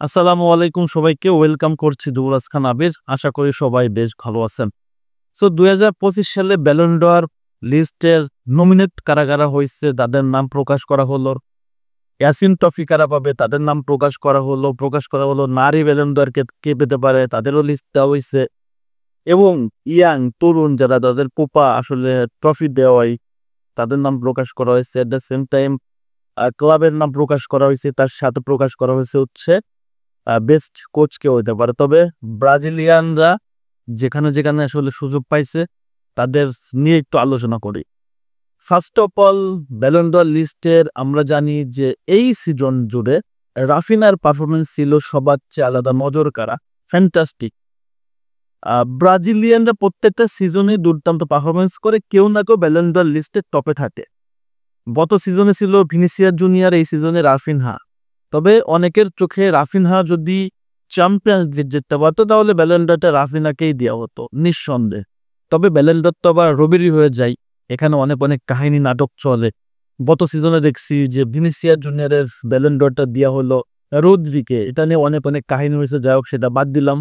আসসালামু আলাইকুম সবাইকে ওয়েলকাম করছি যুবরাজ খান আবির। আশা করি সবাই বেশ ভালো আছেন। 2025 সালে ব্যালন ড'র লিস্টের নমিনেট কারা কারা হয়েছে তাদের নাম প্রকাশ করা হলো। ইয়াসিন ট্রফি কারা পাবে তাদের নাম প্রকাশ করা হলো। নারী ব্যালন ড'র কে পেতে পারে তাদেরও লিস্ট দেওয়া হয়েছে। এবং ইয়াং তরুণ যারা তাদের কোপা আসলে ট্রফি দেওয়া হয় তাদের নাম প্রকাশ করা হয়েছে। এট দ্য সেম টাইম ক্লাবের নাম প্রকাশ করা হয়েছে, তার সাথে প্রকাশ করা হয়েছে হচ্ছে বেস্ট কোচ কেউ হতে পারে। তবে ব্রাজিলিয়ানরা যেখানে যেখানে আসলে সুযোগ পাইছে তাদের নিয়ে একটু আলোচনা করি। ফার্স্ট অফ অল ব্যালন ড'র লিস্টের আমরা জানি যে এই সিজন জুড়ে রাফিনার পারফরমেন্স ছিল সবার চেয়ে আলাদা, নজর কাড়া, ফ্যান্টাস্টিক। ব্রাজিলিয়ানরা প্রত্যেকটা সিজনে দুর্দান্ত পারফরমেন্স করে কেউ না কেউ ব্যালন ড'র লিস্টের টপে থাকে। গত সিজনে ছিল ভিনিসিয়াস জুনিয়র, এই সিজনে রাফিনহা। তবে অনেকের চোখে রাফিনহা যদি চ্যাম্পিয়ন্স লিগ জিততে পারতো তাহলে ব্যালন ড'রটা রাফিনাকেই দেওয়া হতো নিঃসন্দেহে। তবে ব্যালন ড'র তো আবার রবিরই হয়ে যায়, এখানে অনেক অনেক কাহিনী নাটক চলে। গত সিজনে দেখছি যে ভিনিসিয়াস জুনিয়রের ব্যালন ড'রটা দেওয়া হলো রদ্রিকে, এটা নিয়ে অনেক অনেক কাহিনী হয়েছে। যাই হোক, সেটা বাদ দিলাম।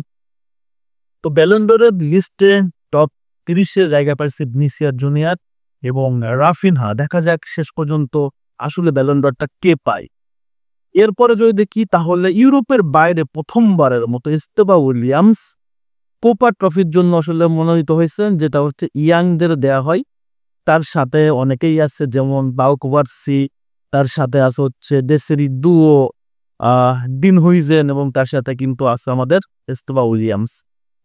তো ব্যালন ড'রের লিস্টে টপ 30-এর জায়গা পাইছে ভিনিসিয়াস জুনিয়র এবং রাফিনহা। দেখা যাক শেষ পর্যন্ত আসলে ব্যালন ড'রটা কে পায়। এরপরে যদি দেখি তাহলে ইউরোপের বাইরে প্রথমবারের মতো এস্তেবা উইলিয়ামস কোপা ট্রফির জন্য আসলে মনোনীত হয়েছেন, যেটা হচ্ছে ইয়াংদের দেয়া হয়। তার সাথে অনেকেই আছে, যেমন বাউ কুবার্সি, তার সাথে আছে হচ্ছে দেশেরি দুও ডিন হুইজেন, এবং তার সাথে কিন্তু আছে আমাদের এস্তেবা উইলিয়ামস।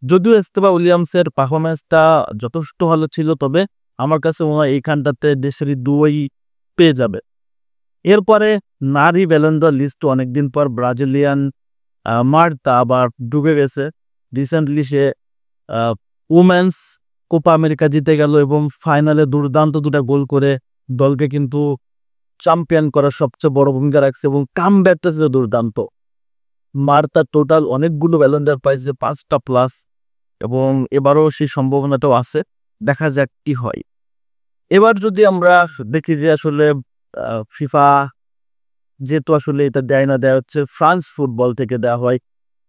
যদিও এস্তেবা উইলিয়ামসের পারফরমেন্সটা যথেষ্ট ভালো ছিল, তবে আমার কাছে মনে হয় এইখানটাতে দেশেরি দুই পেয়ে যাবে। এরপরে নারী ব্যালন ড'র লিস্ট অনেকদিন পর ব্রাজিলিয়ান মার্তা আবার ডুবে গেছে। রিসেন্টলি সে উমেন্স কোপা আমেরিকা জিতে গেল এবং ফাইনালে দুর্দান্ত দুটা গোল করে দলকে কিন্তু চ্যাম্পিয়ন করার সবচেয়ে বড় ভূমিকা রাখছে এবং কামব্যাকটা ছিল দুর্দান্ত। মার্তা টোটাল অনেকগুলো ব্যালন ড'র পাইছে, 5টা প্লাস, এবং এবারও সেই সম্ভাবনাটাও আছে। দেখা যাক কি হয়। এবার যদি আমরা দেখি যে আসলে ফিফা যেহেতু আসলে এটা দেয় হচ্ছে ফ্রান্স ফুটবল থেকে দেওয়া হয়।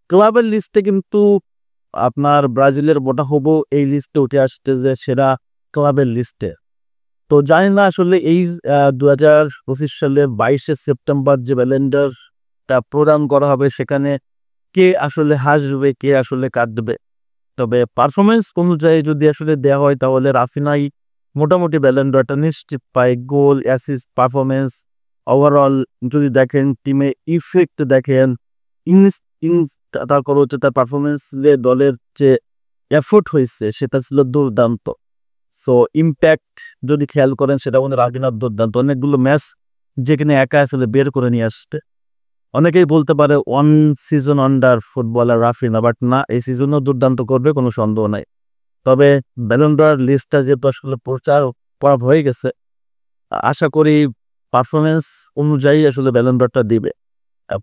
ক্লাবের লিস্টে কিন্তু আপনার ব্রাজিলের বোটাফোগো এই লিস্টে উঠে আসছে যে সেরা ক্লাবের লিস্টে। তো জানি না আসলে এই 2025 সালের 22শে সেপ্টেম্বর যে ব্যালন ড'রটা প্রদান করা হবে সেখানে কে আসলে হাসবে, কে আসলে কাঁদবে। তবে পারফরমেন্স অনুযায়ী যদি আসলে দেওয়া হয় তাহলে রাফিনাই মোটামুটি ব্যালন ড'রটা নিশ্চিত পায়। গোল, অ্যাসিস্ট, পারফরমেন্স, ওভারঅল যদি দেখেন, টিমে ইফেক্ট দেখেন, তারপর হচ্ছে তার পারফরমেন্স, দলের যে এফোর্ট হয়েছে সেটা ছিল দুর্দান্ত। সো ইম্প্যাক্ট যদি খেয়াল করেন সেটা মনে রাফিনার দুর্দান্ত। অনেকগুলো ম্যাচ যেখানে একা আসলে বের করে নিয়ে আসবে। অনেকেই বলতে পারে one season under footballer Raphinha, but না, এই সিজনও দুর্দান্ত করবে, কোনো সন্দেহ নাই। তবে ব্যালন ড'র লিস্টটা যেহেতু আসলে প্রচার করা হয়ে গেছে, আশা করি পারফরমেন্স অনুযায়ী আসলে ব্যালন ড'রটা দিবে।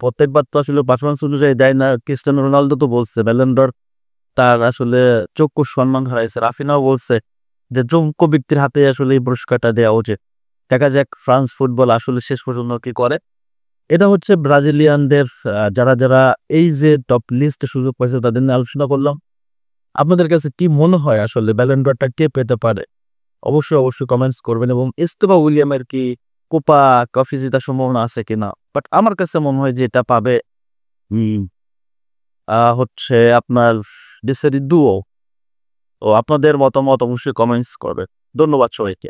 প্রত্যেকবার তো আসলে পারফরমেন্স অনুযায়ী দেয় না। ক্রিস্টিয়ানো রোনালদো তো বলছে ব্যালন ড'র তার আসলে যোগ্য সম্মান হারাইছে। রাফিনাও বলছে যে যোগ্য ব্যক্তির হাতে আসলে এই পুরস্কারটা দেওয়া উচিত। দেখা যাক ফ্রান্স ফুটবল আসলে শেষ পর্যন্ত কি করে। এটা হচ্ছে ব্রাজিলিয়ানদের যারা যারা এই যে টপ লিস্টে সুযোগ পাইছে তাদের নিয়ে আলোচনা করলাম। আপনাদের কাছে কি মনে হয় আসলে ব্যালন ড'রটা কে পেতে পারে? অবশ্যই কমেন্টস করবেন। এবং এস্তেবা উইলিয়ামের কি কোপা ট্রফি জেতার সম্ভাবনা আছে কিনা? বাট আমার কাছে মনে হয় যে এটা পাবে হচ্ছে আপনার দেশের দুও। ও আপনাদের মতামত অবশ্যই কমেন্টস করবেন। ধন্যবাদ সবাইকে।